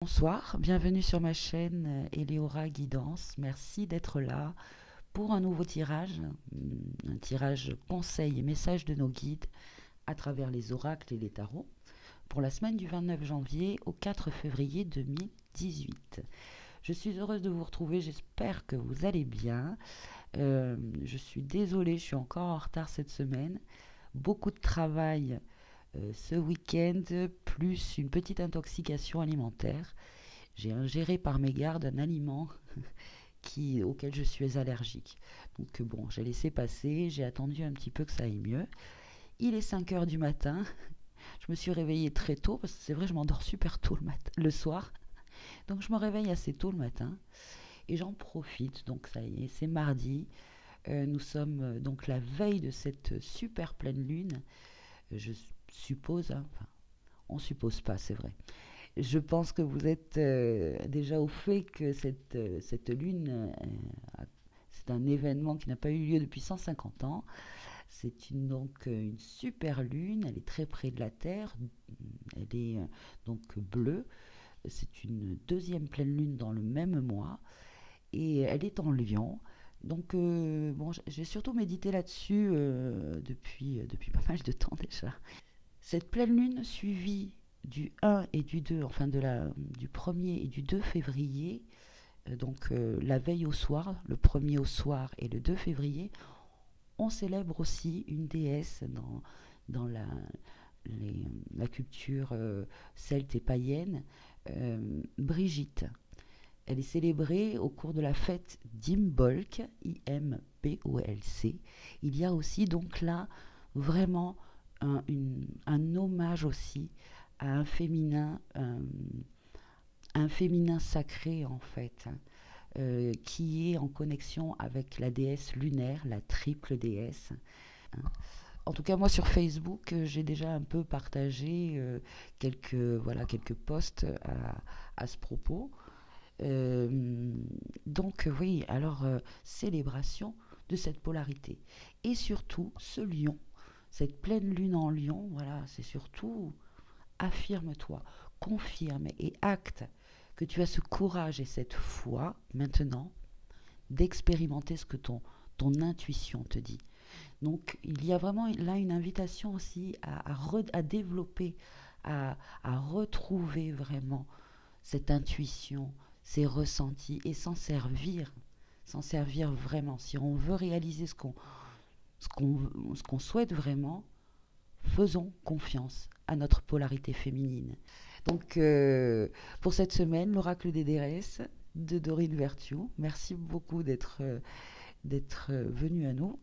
Bonsoir, bienvenue sur ma chaîne Eleora Guidance. Merci d'être là pour un nouveau tirage, un tirage conseils et messages de nos guides à travers les oracles et les tarots pour la semaine du 29 janvier au 4 février 2018. Je suis heureuse de vous retrouver, j'espère que vous allez bien. Je suis désolée, je suis encore en retard cette semaine. Beaucoup de travail ce week-end, plus une petite intoxication alimentaire. J'ai ingéré par mégarde un aliment auquel je suis allergique. Donc bon, j'ai laissé passer, j'ai attendu un petit peu que ça aille mieux. Il est 5 heures du matin, je me suis réveillée très tôt, parce que c'est vrai, je m'endors super tôt le soir. Donc je me réveille assez tôt le matin et j'en profite. Donc ça y est, c'est mardi. Nous sommes donc la veille de cette super pleine lune. Je suppose, hein, enfin, on suppose pas, c'est vrai. Je pense que vous êtes déjà au fait que cette lune, c'est un événement qui n'a pas eu lieu depuis 150 ans. C'est donc une super lune, elle est très près de la Terre, elle est donc bleue. C'est une deuxième pleine lune dans le même mois et elle est en Lion. Donc bon, j'ai surtout médité là-dessus depuis pas mal de temps déjà. Cette pleine lune suivie du 1 et du 2, enfin du 1er et du 2 février, donc la veille au soir, le 1er au soir et le 2 février, on célèbre aussi une déesse dans la culture celte et païenne, Brigitte. Elle est célébrée au cours de la fête d'Imbolc, I-M-B-O-L-C. Il y a aussi donc là vraiment un hommage aussi à un féminin sacré en fait, qui est en connexion avec la déesse lunaire, la triple déesse. Hein. En tout cas, moi sur Facebook, j'ai déjà un peu partagé quelques posts à ce propos. Donc oui, alors célébration de cette polarité. Et surtout, ce lion, cette pleine lune en lion, voilà, c'est surtout affirme-toi, confirme et acte que tu as ce courage et cette foi maintenant d'expérimenter ce que ton intuition te dit. Donc il y a vraiment là une invitation aussi à développer, à retrouver vraiment cette intuition, ces ressentis et s'en servir vraiment. Si on veut réaliser ce qu'on souhaite vraiment, faisons confiance à notre polarité féminine. Donc, pour cette semaine, l'oracle des déesses de Dorine Vertuo. Merci beaucoup d'être venu à nous.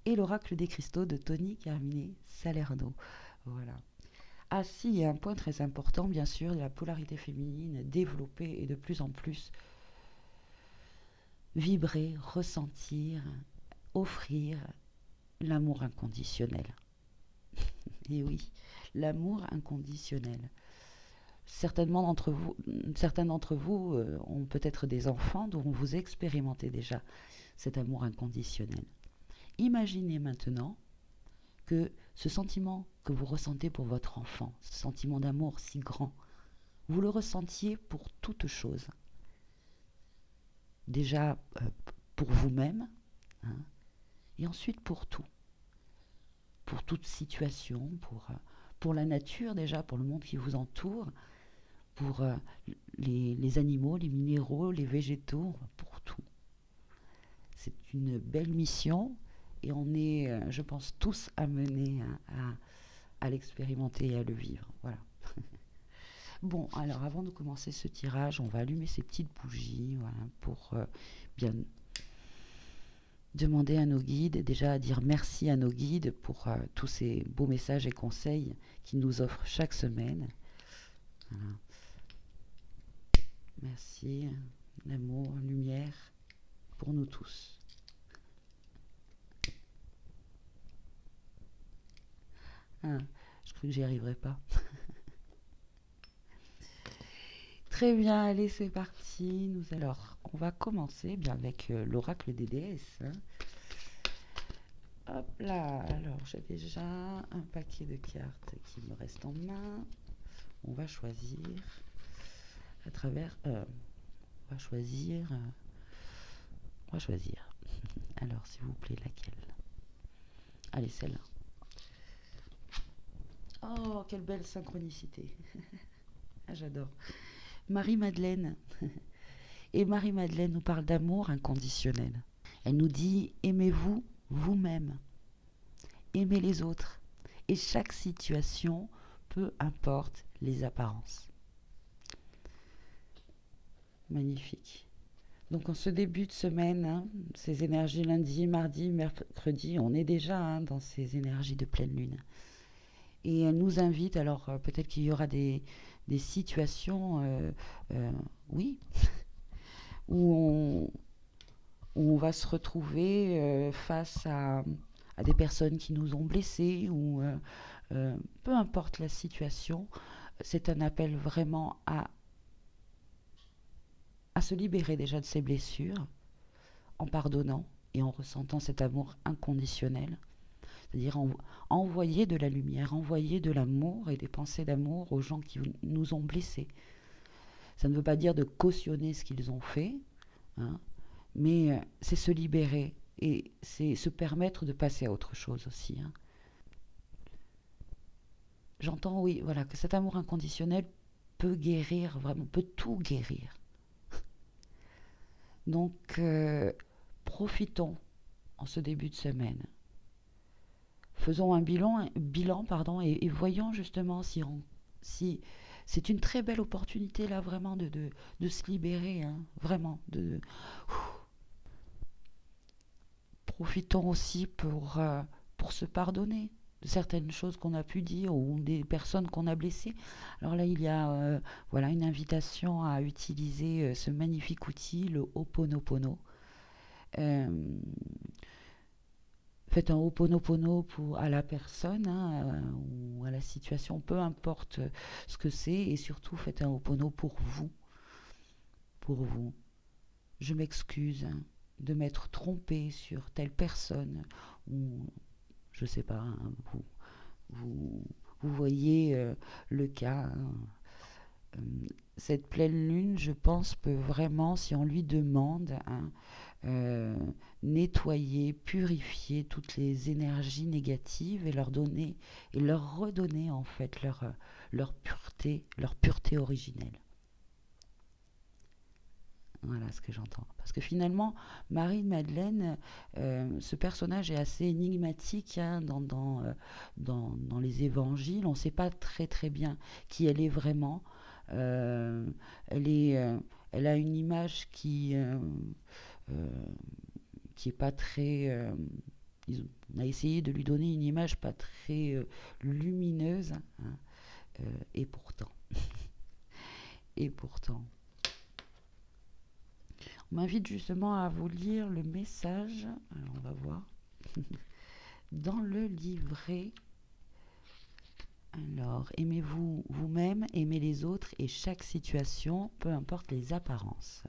Et l'oracle des cristaux de Tony Carmine Salerno. Voilà. Ah si, il y a un point très important, bien sûr, de la polarité féminine développée et de plus en plus vibrer, ressentir, offrir l'amour inconditionnel. Et oui, l'amour inconditionnel. Certains d'entre vous ont peut-être des enfants dont vous expérimentez déjà cet amour inconditionnel. Imaginez maintenant que ce sentiment que vous ressentez pour votre enfant, ce sentiment d'amour si grand, vous le ressentiez pour toute chose. Déjà pour vous-même, hein, et ensuite pour tout. Pour toute situation, pour la nature déjà, pour le monde qui vous entoure, pour les animaux, les minéraux, les végétaux, pour tout. C'est une belle mission et on est, je pense, tous amenés à l'expérimenter et à le vivre. Voilà. Bon, alors avant de commencer ce tirage, on va allumer ces petites bougies, voilà, pour bien demander à nos guides, déjà à dire merci à nos guides pour tous ces beaux messages et conseils qu'ils nous offrent chaque semaine. Voilà. Merci, l'amour, lumière pour nous tous. Ah, je crois que j'y arriverai pas. Très bien, allez, c'est parti. Alors, on va commencer bien avec l'oracle des déesses. Hein. Hop là, alors j'ai déjà un paquet de cartes qui me reste en main. On va choisir. à travers... on va choisir... on va choisir. Alors, s'il vous plaît, laquelle? Allez, celle-là. Oh, quelle belle synchronicité. Ah, j'adore. Marie-Madeleine. Et Marie-Madeleine nous parle d'amour inconditionnel. Elle nous dit: aimez-vous vous-même, aimez les autres. Et chaque situation, peu importe les apparences. Magnifique. Donc en ce début de semaine, hein, ces énergies lundi, mardi, mercredi, on est déjà dans ces énergies de pleine lune. Et elle nous invite, alors peut-être qu'il y aura des situations, oui, où on va se retrouver face à des personnes qui nous ont blessés, ou peu importe la situation, c'est un appel vraiment à se libérer déjà de ses blessures, en pardonnant et en ressentant cet amour inconditionnel. C'est-à-dire envoyer de la lumière, envoyer de l'amour et des pensées d'amour aux gens qui nous ont blessés. Ça ne veut pas dire de cautionner ce qu'ils ont fait, hein, mais c'est se libérer et c'est se permettre de passer à autre chose aussi. Hein. J'entends, oui, voilà, que cet amour inconditionnel peut guérir, vraiment, peut tout guérir. Donc, profitons en ce début de semaine. Faisons un bilan pardon, et voyons justement si c'est une très belle opportunité là vraiment de se libérer, hein, vraiment. Profitons aussi pour se pardonner de certaines choses qu'on a pu dire ou des personnes qu'on a blessées. Alors là, il y a voilà, une invitation à utiliser ce magnifique outil, le Ho'oponopono. Euh, Faites un Ho'oponopono à la personne, hein, ou à la situation, peu importe ce que c'est, et surtout faites un Ho'opono pour vous. Pour vous. Je m'excuse de m'être trompée sur telle personne, ou je sais pas, hein, vous, vous voyez le cas. Hein. Cette pleine lune, je pense, peut vraiment, si on lui demande, hein, euh, nettoyer, purifier toutes les énergies négatives et leur donner et leur redonner en fait leur pureté originelle. Voilà ce que j'entends. Parce que finalement, Marie-Madeleine, ce personnage est assez énigmatique, hein, dans les évangiles. On ne sait pas très très bien qui elle est vraiment. Euh, elle, est, elle a une image euh, qui est pas très... on a essayé de lui donner une image pas très lumineuse, hein, et pourtant, et pourtant. On m'invite justement à vous lire le message, alors on va voir, dans le livret. Alors, aimez-vous vous-même, aimez les autres et chaque situation, peu importe les apparences.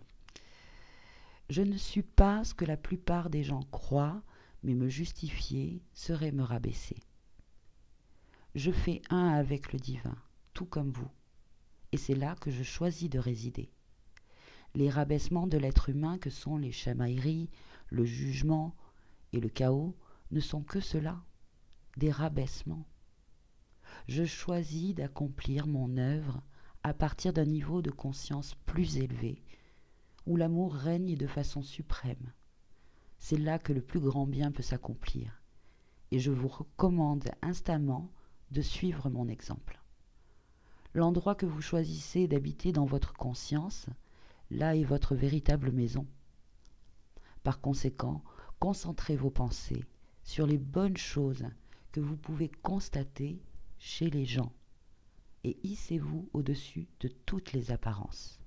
Je ne suis pas ce que la plupart des gens croient, mais me justifier serait me rabaisser. Je fais un avec le divin, tout comme vous, et c'est là que je choisis de résider. Les rabaissements de l'être humain que sont les chamailleries, le jugement et le chaos ne sont que cela, des rabaissements. Je choisis d'accomplir mon œuvre à partir d'un niveau de conscience plus élevé, où l'amour règne de façon suprême. C'est là que le plus grand bien peut s'accomplir, et je vous recommande instamment de suivre mon exemple. L'endroit que vous choisissez d'habiter dans votre conscience, là est votre véritable maison. Par conséquent, concentrez vos pensées sur les bonnes choses que vous pouvez constater chez les gens et hissez-vous au-dessus de toutes les apparences.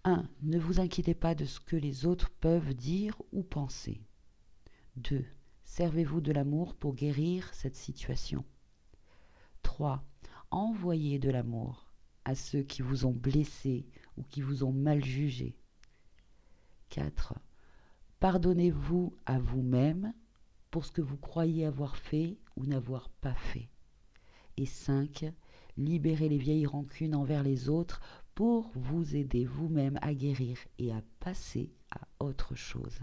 1. Ne vous inquiétez pas de ce que les autres peuvent dire ou penser. 2. Servez-vous de l'amour pour guérir cette situation. 3. Envoyez de l'amour à ceux qui vous ont blessé ou qui vous ont mal jugé. 4. Pardonnez-vous à vous-même pour ce que vous croyez avoir fait ou n'avoir pas fait. Et 5. libérez les vieilles rancunes envers les autres pour vous aider vous-même à guérir et à passer à autre chose.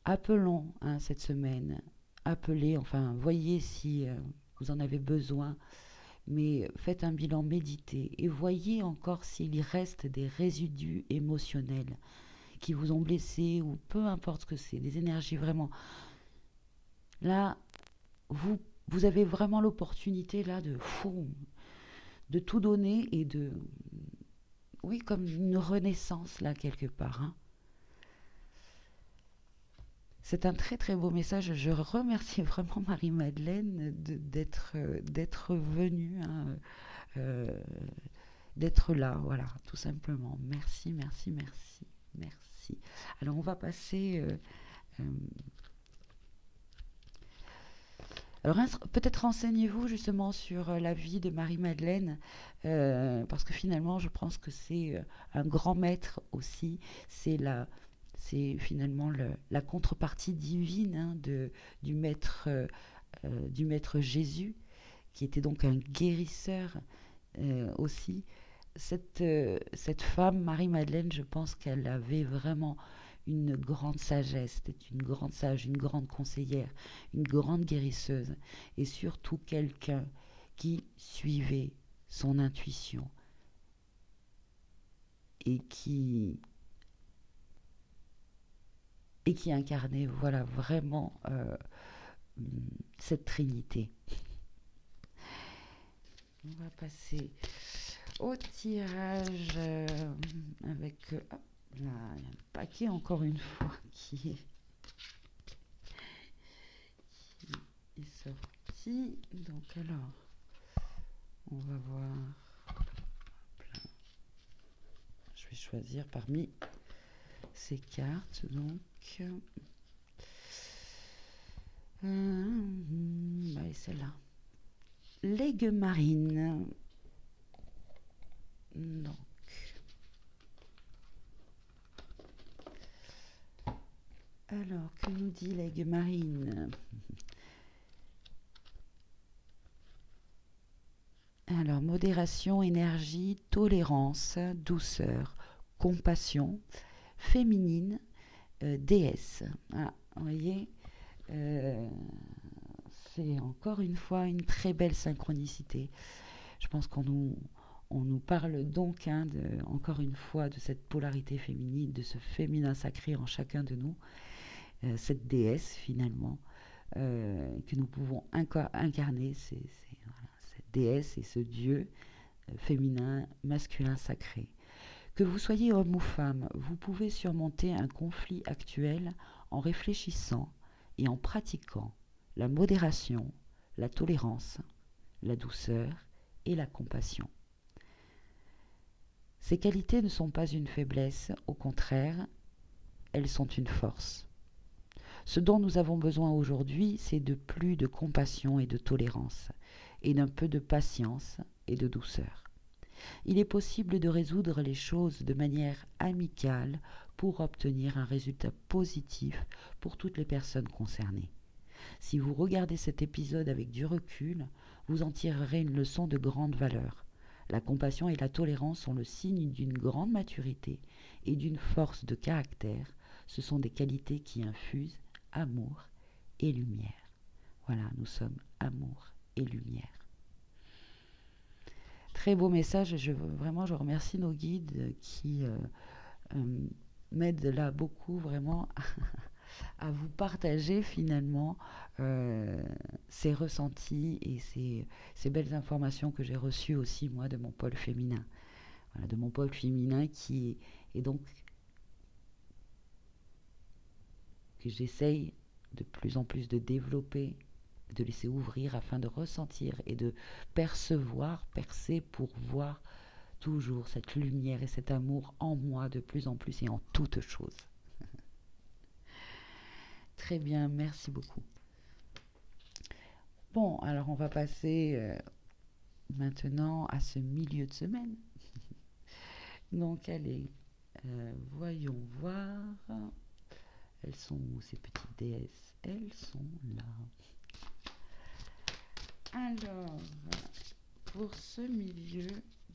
Appelons cette semaine, appelez, enfin voyez si vous en avez besoin, mais faites un bilan, méditez et voyez encore s'il y reste des résidus émotionnels qui vous ont blessé ou peu importe ce que c'est, des énergies vraiment. Là, vous avez vraiment l'opportunité là de tout donner et de, oui, comme une renaissance là quelque part. Hein. C'est un très très beau message. Je remercie vraiment Marie-Madeleine d'être venue, hein, euh, d'être là, voilà, tout simplement. Merci, merci, merci, merci. Alors on va passer. Euh, alors peut-être renseignez-vous justement sur la vie de Marie-Madeleine, parce que finalement je pense que c'est un grand maître aussi. C'est finalement la contrepartie divine hein, du maître Jésus, qui était donc un guérisseur aussi. Cette femme, Marie-Madeleine, je pense qu'elle avait vraiment une grande sagesse, c'était une grande sage, une grande conseillère, une grande guérisseuse, et surtout quelqu'un qui suivait son intuition et qui incarnait voilà vraiment cette trinité. On va passer au tirage avec hop, là, il y a un paquet encore une fois qui est sorti. Donc alors, on va voir. Je vais choisir parmi ces cartes. Donc, allez, celle-là. L'aigle marine. Donc, alors, que nous dit l'aigle marine? Alors, modération, énergie, tolérance, douceur, compassion, féminine, déesse. Ah, vous voyez, c'est encore une fois une très belle synchronicité. Je pense on nous parle donc, hein, encore une fois, de cette polarité féminine, de ce féminin sacré en chacun de nous, cette déesse finalement, que nous pouvons incarner, voilà, cette déesse et ce Dieu féminin, masculin, sacré. Que vous soyez homme ou femme, vous pouvez surmonter un conflit actuel en réfléchissant et en pratiquant la modération, la tolérance, la douceur et la compassion. Ces qualités ne sont pas une faiblesse, au contraire, elles sont une force. Ce dont nous avons besoin aujourd'hui, c'est de plus de compassion et de tolérance, et d'un peu de patience et de douceur. Il est possible de résoudre les choses de manière amicale pour obtenir un résultat positif pour toutes les personnes concernées. Si vous regardez cet épisode avec du recul, vous en tirerez une leçon de grande valeur. La compassion et la tolérance sont le signe d'une grande maturité et d'une force de caractère. Ce sont des qualités qui infusent amour et lumière. Voilà, nous sommes amour et lumière. Très beau message. Vraiment, je remercie nos guides qui m'aident là beaucoup vraiment à vous partager finalement ces ressentis et ces belles informations que j'ai reçues aussi moi de mon pôle féminin. Voilà, de mon pôle féminin qui est donc que j'essaye de plus en plus de développer, de laisser ouvrir afin de ressentir et de percevoir, percer pour voir toujours cette lumière et cet amour en moi de plus en plus et en toutes choses. Très bien, merci beaucoup. Bon, alors on va passer maintenant à ce milieu de semaine. Donc allez, voyons voir. Elles sont où ces petites déesses? Elles sont là. Alors, pour ce milieu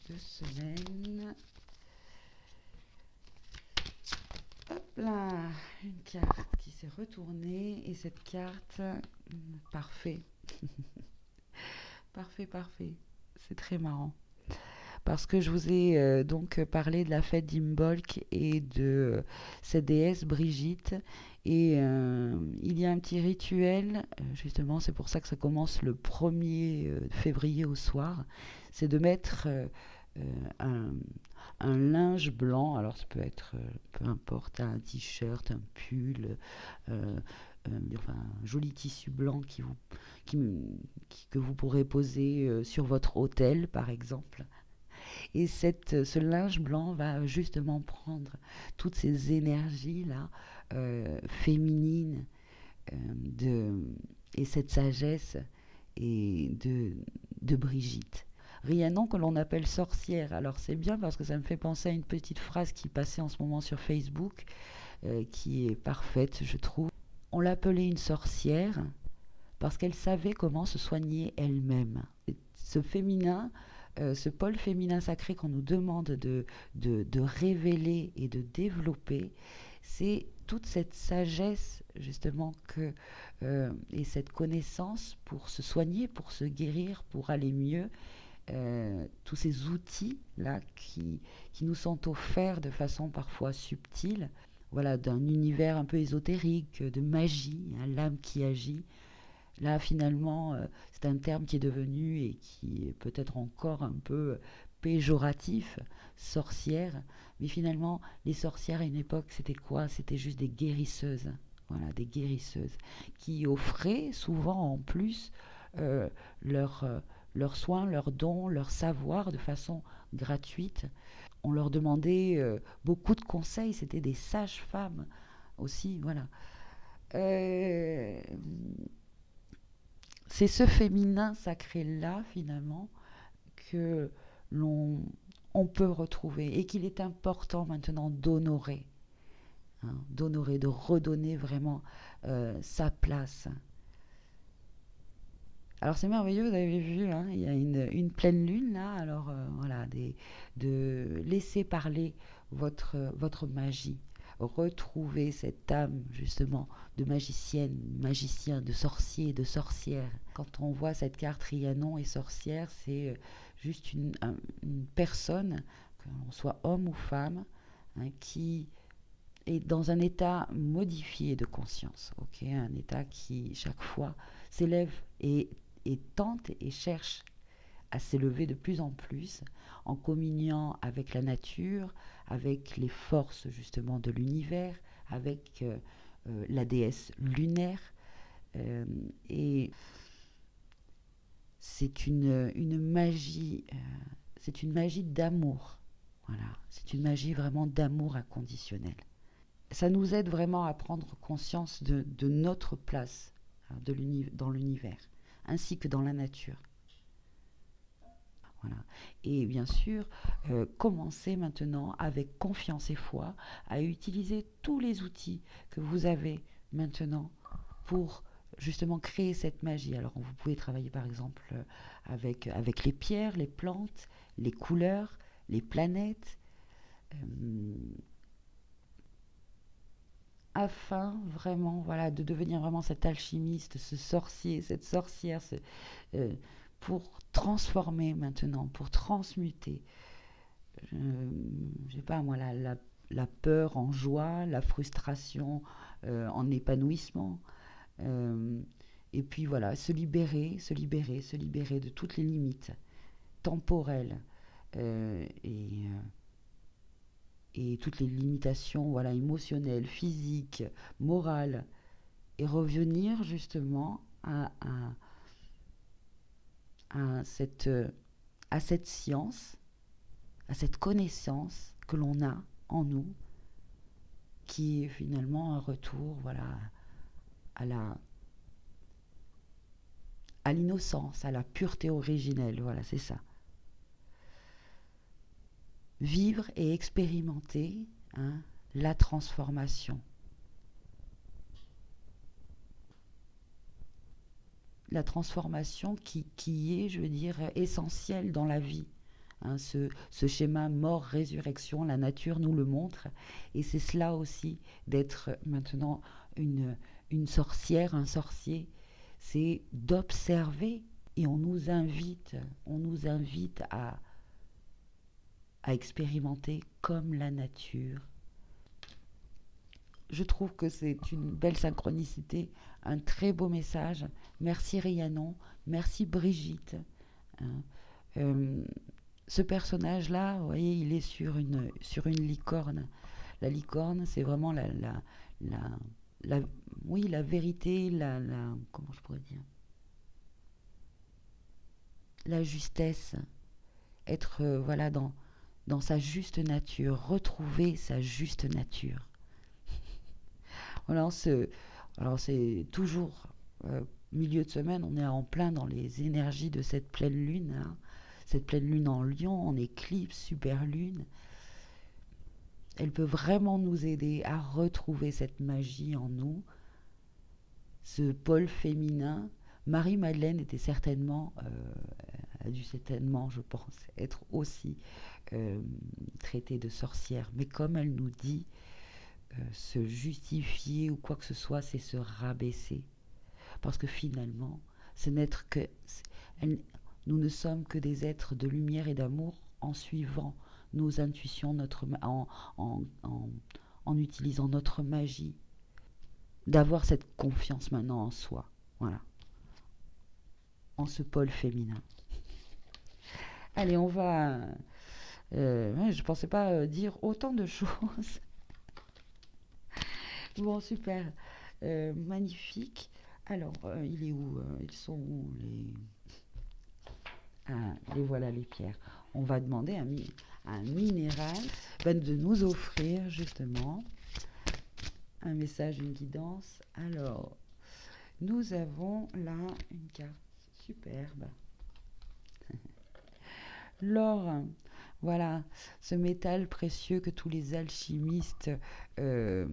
de semaine, hop là, une carte qui s'est retournée et cette carte, parfait, parfait, parfait. C'est très marrant. Parce que je vous ai donc parlé de la fête d'Imbolc et de cette déesse Brigitte. Et il y a un petit rituel, justement, c'est pour ça que ça commence le 1er février au soir. C'est de mettre euh, un, un linge blanc. Alors ça peut être, peu importe, un t-shirt, un pull, enfin, un joli tissu blanc qui, que vous pourrez poser sur votre autel, par exemple. Et ce linge blanc va justement prendre toutes ces énergies-là, féminines, de, et cette sagesse et de Brigitte. Rhiannon que l'on appelle sorcière. Alors c'est bien parce que ça me fait penser à une petite phrase qui passait en ce moment sur Facebook, qui est parfaite, je trouve. On l'appelait une sorcière parce qu'elle savait comment se soigner elle-même. Ce féminin, ce pôle féminin sacré qu'on nous demande de révéler et de développer, c'est toute cette sagesse justement et cette connaissance pour se soigner, pour se guérir, pour aller mieux. Tous ces outils-là qui nous sont offerts de façon parfois subtile, voilà, d'un univers un peu ésotérique, de magie, hein, l'âme qui agit. Là, finalement, c'est un terme qui est devenu et qui est peut-être encore un peu péjoratif, sorcière. Mais finalement, les sorcières à une époque, c'était quoi? C'était juste des guérisseuses. Voilà, des guérisseuses qui offraient souvent en plus euh, leurs leurs soins, leurs dons, leur savoir de façon gratuite. On leur demandait beaucoup de conseils. C'était des sages-femmes aussi, voilà. Euh, c'est ce féminin sacré-là, finalement, que l'on on peut retrouver et qu'il est important maintenant d'honorer, hein, d'honorer, de redonner vraiment sa place. Alors c'est merveilleux, vous avez vu, hein, il y a une pleine lune là, alors voilà, de laisser parler votre magie, retrouver cette âme justement de magicienne, magicien, de sorcier, de sorcière. Quand on voit cette carte Rhiannon et sorcière, c'est juste une personne, que l'on soit homme ou femme, hein, qui est dans un état modifié de conscience, ok, un état qui chaque fois s'élève et tente et cherche à s'élever de plus en plus en communiant avec la nature, avec les forces justement de l'univers, avec la déesse lunaire. Et une magie, c'est une magie d'amour. Voilà, c'est une magie vraiment d'amour inconditionnel. Ça nous aide vraiment à prendre conscience de notre place, hein, dans l'univers, ainsi que dans la nature. Voilà. Et bien sûr, commencez maintenant avec confiance et foi à utiliser tous les outils que vous avez maintenant pour justement créer cette magie. Alors vous pouvez travailler par exemple avec les pierres, les plantes, les couleurs, les planètes, euh, afin vraiment voilà, de devenir vraiment cet alchimiste, ce sorcier, cette sorcière, euh, pour transformer maintenant, pour transmuter, je sais pas moi, la peur en joie, la frustration en épanouissement. euh, et puis voilà, se libérer, se libérer, se libérer de toutes les limites temporelles et toutes les limitations voilà, émotionnelles, physiques, morales, et revenir justement à à cette science, à cette connaissance que l'on a en nous, qui est finalement un retour voilà, à à l'innocence, à la pureté originelle. Voilà, c'est ça. Vivre et expérimenter, hein, la transformation. la transformation qui est, je veux dire, essentielle dans la vie. Hein, ce schéma mort-résurrection, la nature nous le montre. Et c'est cela aussi d'être maintenant une, une sorcière, un sorcier. C'est d'observer et on nous invite à expérimenter comme la nature. Je trouve que c'est une belle synchronicité, un très beau message. Merci Rhiannon, merci Brigitte. Hein. Euh, Ce personnage-là, vous voyez, il est sur une licorne. La licorne, c'est vraiment la, la, oui, la vérité, comment je pourrais dire, la justesse, être voilà dans sa juste nature, retrouver sa juste nature. Voilà, alors c'est toujours milieu de semaine, on est en plein dans les énergies de cette pleine lune, hein. Cette pleine lune en Lion, en éclipse, super lune. Elle peut vraiment nous aider à retrouver cette magie en nous, ce pôle féminin. Marie-Madeleine était certainement, a dû certainement, je pense, être aussi euh, traitée de sorcière. Mais comme elle nous dit, se justifier ou quoi que ce soit, c'est se rabaisser. Parce que finalement, ce n'être que, elle- nous ne sommes que des êtres de lumière et d'amour en suivant nos intuitions, en utilisant notre magie, d'avoir cette confiance maintenant en soi, voilà, en ce pôle féminin. Allez, on va. Ouais, je pensais pas dire autant de choses. Bon, super, magnifique. Alors, il est où ils sont où les voilà les pierres. On va demander à un minéral de nous offrir justement un message, une guidance. Alors, nous avons là une carte superbe. L'or, voilà, ce métal précieux que tous les alchimistes euh,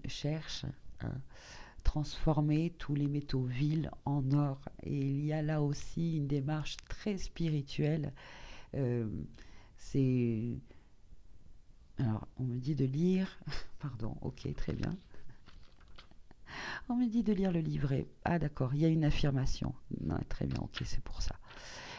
cherchent, hein, transformer tous les métaux vils en or. Et il y a là aussi une démarche très spirituelle. Euh, c'est Alors, on me dit de lire. Pardon, ok, très bien. On me dit de lire le livret. Ah, d'accord, il y a une affirmation. Non, très bien, ok, c'est pour ça.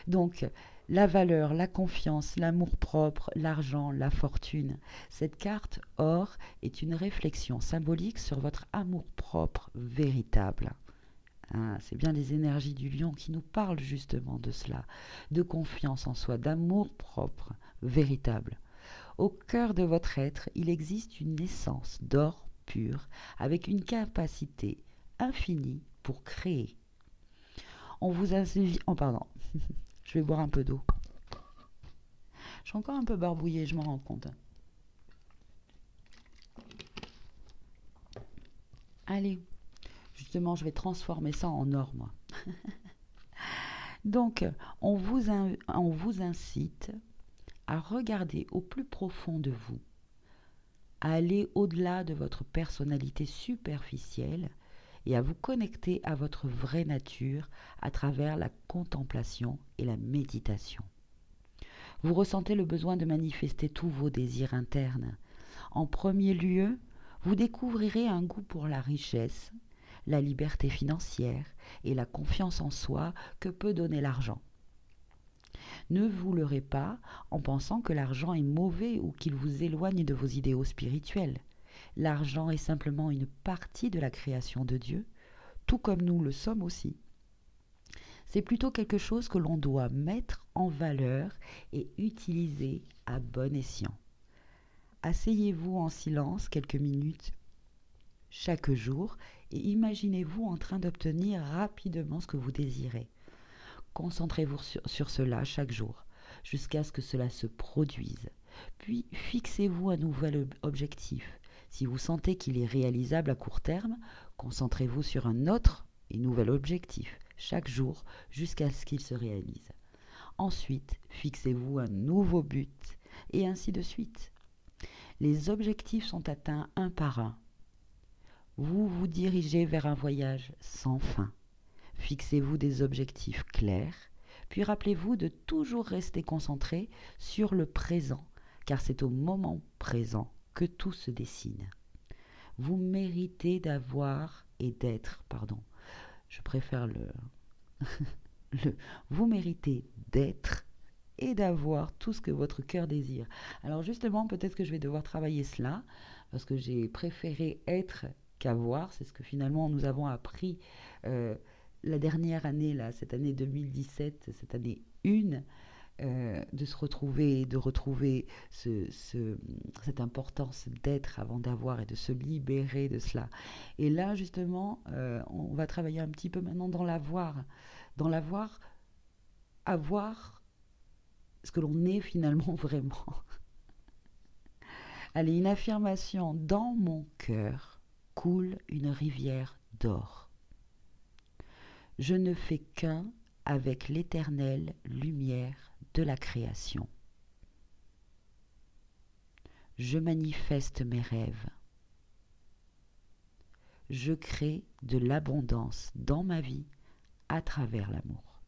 Donc, la valeur, la confiance, l'amour-propre, l'argent, la fortune. Cette carte or est une réflexion symbolique sur votre amour-propre véritable. Ah, c'est bien les énergies du lion qui nous parlent justement de cela, de confiance en soi, d'amour-propre véritable. Au cœur de votre être, il existe une essence d'or pur avec une capacité infinie pour créer. On vous invite... Oh, pardon, je vais boire un peu d'eau. Je suis encore un peu barbouillée, je m'en rends compte. Allez, justement, je vais transformer ça en or, moi. Donc, on vous incite à regarder au plus profond de vous, à aller au-delà de votre personnalité superficielle et à vous connecter à votre vraie nature à travers la contemplation et la méditation. Vous ressentez le besoin de manifester tous vos désirs internes. En premier lieu, vous découvrirez un goût pour la richesse, la liberté financière et la confiance en soi que peut donner l'argent. Ne vous leurrez pas en pensant que l'argent est mauvais ou qu'il vous éloigne de vos idéaux spirituels. L'argent est simplement une partie de la création de Dieu, tout comme nous le sommes aussi. C'est plutôt quelque chose que l'on doit mettre en valeur et utiliser à bon escient. Asseyez-vous en silence quelques minutes chaque jour et imaginez-vous en train d'obtenir rapidement ce que vous désirez. Concentrez-vous sur cela chaque jour, jusqu'à ce que cela se produise. Puis fixez-vous un nouvel objectif. Si vous sentez qu'il est réalisable à court terme, concentrez-vous sur un autre et nouvel objectif, chaque jour, jusqu'à ce qu'il se réalise. Ensuite, fixez-vous un nouveau but, et ainsi de suite. Les objectifs sont atteints un par un. Vous vous dirigez vers un voyage sans fin, Fixez-vous des objectifs clairs, puis rappelez-vous de toujours rester concentré sur le présent, car c'est au moment présent que tout se dessine. Vous méritez d'avoir et d'être, pardon, je préfère le vous méritez d'être et d'avoir tout ce que votre cœur désire. Alors justement, peut-être que je vais devoir travailler cela, parce que j'ai préféré être qu'avoir. C'est ce que finalement nous avons appris euh, la dernière année, là, cette année 2017, cette année 1, de se retrouver, de retrouver cette importance d'être avant d'avoir et de se libérer de cela. Et là, justement, on va travailler un petit peu maintenant dans l'avoir. Dans l'avoir, avoir ce que l'on est finalement vraiment. Allez, une affirmation. Dans mon cœur coule une rivière d'or. Je ne fais qu'un avec l'éternelle lumière de la création. Je manifeste mes rêves. Je crée de l'abondance dans ma vie à travers l'amour.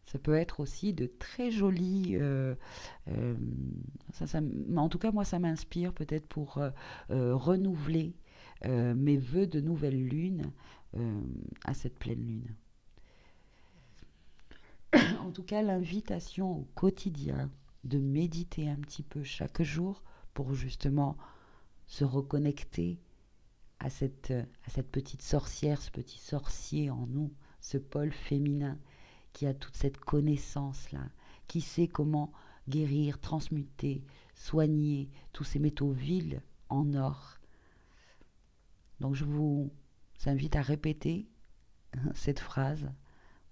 Ça peut être aussi de très jolis... en tout cas, moi, ça m'inspire peut-être pour renouveler mes vœux de nouvelle lune à cette pleine lune. En tout cas, l'invitation au quotidien de méditer un petit peu chaque jour pour justement se reconnecter à cette petite sorcière, ce petit sorcier en nous, ce pôle féminin qui a toute cette connaissance-là, qui sait comment guérir, transmuter, soigner tous ces métaux vils en or. Donc je vous invite à répéter cette phrase,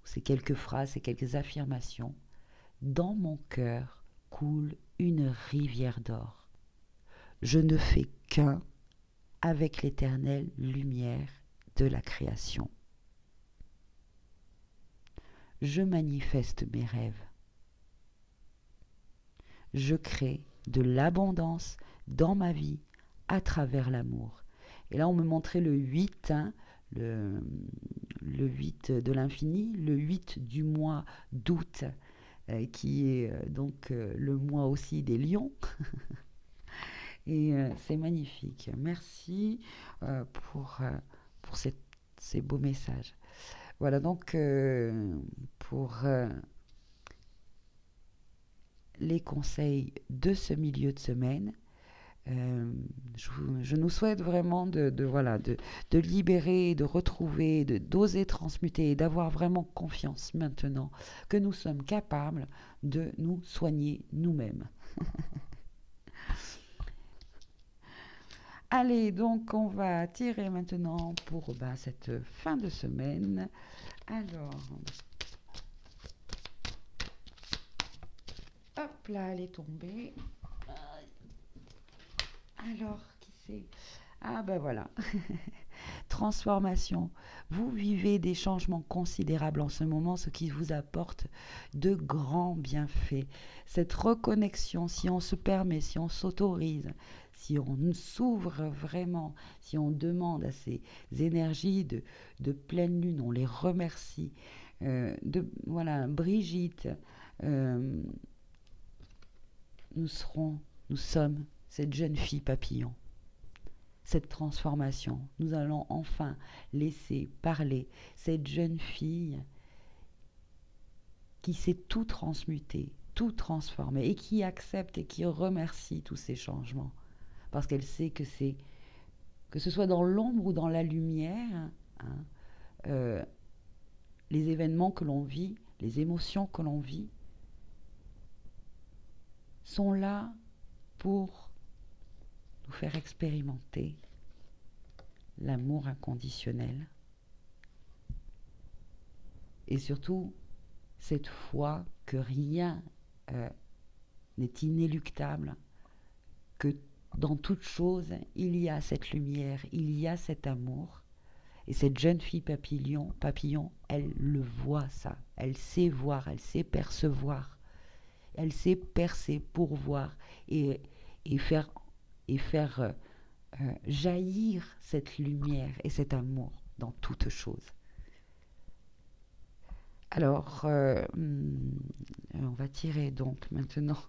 ces quelques phrases, ces quelques affirmations. Dans mon cœur coule une rivière d'or. Je ne fais qu'un avec l'éternelle lumière de la création. Je manifeste mes rêves. Je crée de l'abondance dans ma vie à travers l'amour. Et là, on me montrait le 8, hein, le 8 de l'infini, le 8 du mois d'août, qui est donc le mois aussi des lions. Et c'est magnifique. Merci pour ces beaux messages. Voilà donc pour les conseils de ce milieu de semaine. Je nous souhaite vraiment de libérer, de retrouver, d'oser transmuter et d'avoir vraiment confiance maintenant que nous sommes capables de nous soigner nous-mêmes. Allez, donc on va tirer maintenant pour cette fin de semaine. Alors, hop là, elle est tombée. Alors, qui c'est? Ah ben voilà. Transformation. Vous vivez des changements considérables en ce moment, ce qui vous apporte de grands bienfaits. Cette reconnexion, si on se permet, si on s'autorise, si on s'ouvre vraiment, si on demande à ces énergies de pleine lune, on les remercie. Voilà, Brigitte, nous sommes cette jeune fille papillon. Cette transformation, nous allons enfin laisser parler cette jeune fille qui sait tout transmuter, tout transformer et qui accepte et qui remercie tous ces changements parce qu'elle sait que ce soit dans l'ombre ou dans la lumière, hein, les événements que l'on vit, les émotions que l'on vit sont là pour nous faire expérimenter l'amour inconditionnel et surtout cette foi que rien n'est inéluctable, que dans toute chose il y a cette lumière, il y a cet amour. Et cette jeune fille papillon, elle le voit ça, elle sait voir, elle sait percevoir, elle sait percer pour voir et faire jaillir cette lumière et cet amour dans toute chose. Alors, on va tirer donc maintenant.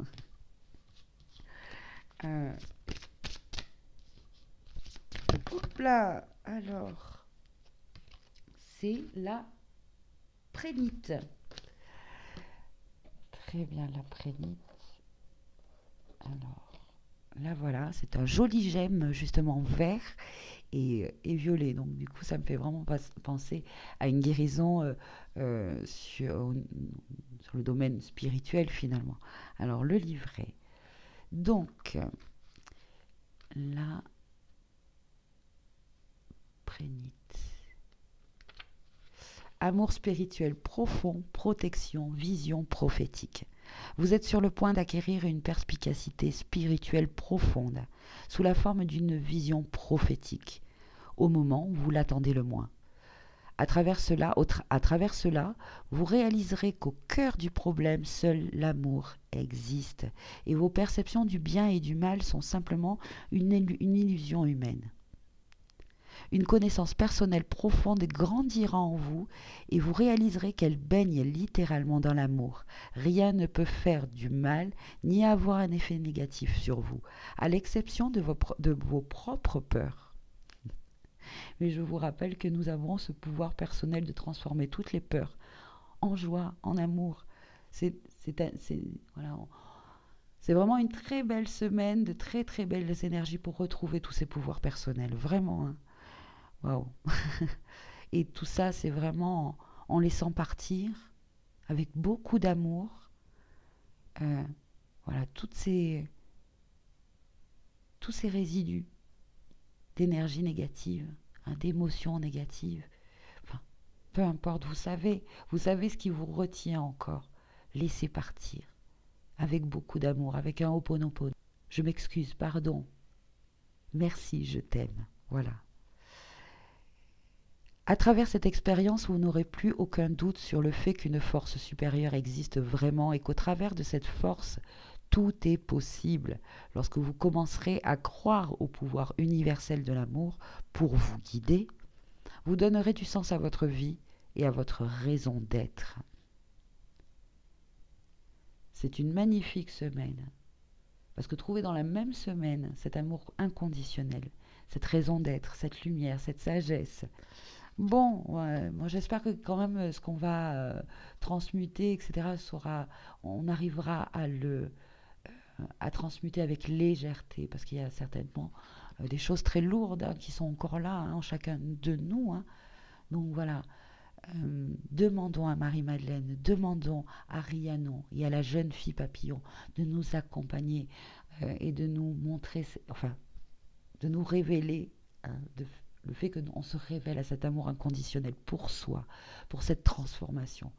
euh, Hop là. Alors, c'est la prénite. Très bien, la prénite. Alors, là voilà, c'est un joli gemme justement vert et violet. Donc du coup, ça me fait vraiment penser à une guérison sur le domaine spirituel finalement. Alors le livret. Donc, la prénite. Amour spirituel profond, protection, vision prophétique. Vous êtes sur le point d'acquérir une perspicacité spirituelle profonde, sous la forme d'une vision prophétique, au moment où vous l'attendez le moins. À travers cela, vous réaliserez qu'au cœur du problème, seul l'amour existe, et vos perceptions du bien et du mal sont simplement une illusion humaine. Une connaissance personnelle profonde grandira en vous et vous réaliserez qu'elle baigne littéralement dans l'amour. Rien ne peut faire du mal ni avoir un effet négatif sur vous, à l'exception de vos propres peurs. Mais je vous rappelle que nous avons ce pouvoir personnel de transformer toutes les peurs en joie, en amour. C'est, voilà, c'est vraiment une très belle semaine, de très très belles énergies pour retrouver tous ces pouvoirs personnels. Vraiment, hein. Waouh. Et tout ça, c'est vraiment en laissant partir, avec beaucoup d'amour, euh, voilà, tous ces résidus d'énergie négative, hein, d'émotions négatives. Enfin, peu importe, vous savez ce qui vous retient encore. Laissez partir, avec beaucoup d'amour, avec un ho'oponopono. Je m'excuse, pardon. Merci, je t'aime. Voilà. À travers cette expérience, vous n'aurez plus aucun doute sur le fait qu'une force supérieure existe vraiment et qu'au travers de cette force, tout est possible lorsque vous commencerez à croire au pouvoir universel de l'amour pour vous guider. Vous donnerez du sens à votre vie et à votre raison d'être. C'est une magnifique semaine parce que trouver dans la même semaine cet amour inconditionnel, cette raison d'être, cette lumière, cette sagesse. Bon, ouais, moi j'espère que quand même ce qu'on va transmuter, etc., on arrivera à transmuter avec légèreté, parce qu'il y a certainement des choses très lourdes, hein, qui sont encore là, hein, en chacun de nous, hein. Donc voilà, demandons à Marie-Madeleine, demandons à Rhiannon et à la jeune fille papillon de nous accompagner et de nous montrer, enfin, de nous révéler, hein, le fait qu'on se révèle à cet amour inconditionnel pour soi, pour cette transformation,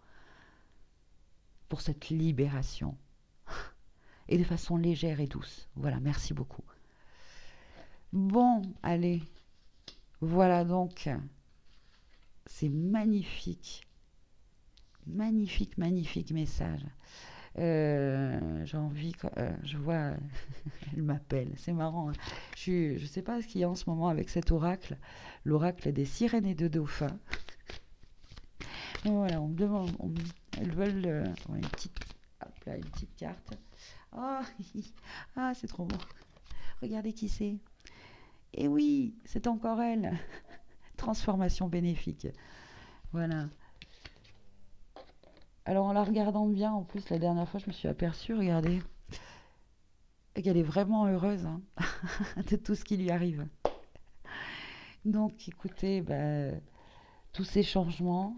pour cette libération, et de façon légère et douce. Voilà, merci beaucoup. Bon, allez, voilà donc ces magnifiques, magnifiques, magnifiques messages. J'ai envie, je vois, elle m'appelle, c'est marrant, hein. Je sais pas ce qu'il y a en ce moment avec cet oracle, l'oracle des sirènes et de dauphins. Et voilà, on me demande, elles veulent ouais, hop là, une petite carte. Oh, ah, c'est trop beau. Regardez qui c'est. Et oui, c'est encore elle. Transformation bénéfique. Voilà. Alors en la regardant bien, en plus la dernière fois je me suis aperçue, regardez, qu'elle est vraiment heureuse, hein, de tout ce qui lui arrive. Donc écoutez, bah, tous ces changements,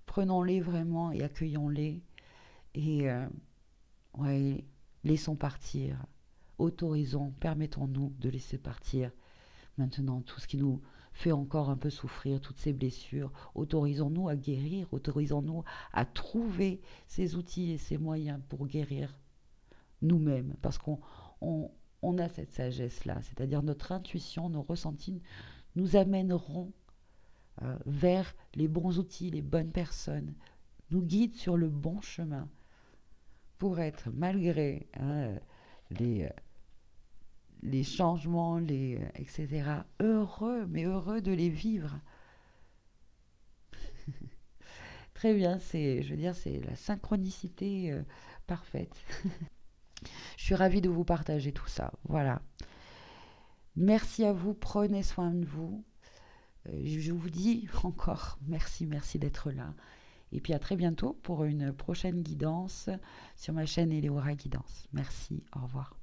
prenons-les vraiment et accueillons-les. Et ouais, laissons partir, autorisons, permettons-nous de laisser partir maintenant tout ce qui nous fait encore un peu souffrir, toutes ces blessures. Autorisons-nous à guérir, autorisons-nous à trouver ces outils et ces moyens pour guérir nous-mêmes, parce on, on a cette sagesse-là, c'est-à-dire notre intuition, nos ressentis nous amèneront vers les bons outils, les bonnes personnes, nous guident sur le bon chemin pour être, malgré les les changements, etc. Heureux, mais heureux de les vivre. Très bien, je veux dire, c'est la synchronicité parfaite. Je suis ravie de vous partager tout ça. Voilà. Merci à vous, prenez soin de vous. Je vous dis encore merci, merci d'être là. Et puis à très bientôt pour une prochaine guidance sur ma chaîne Eleora Guidance. Merci, au revoir.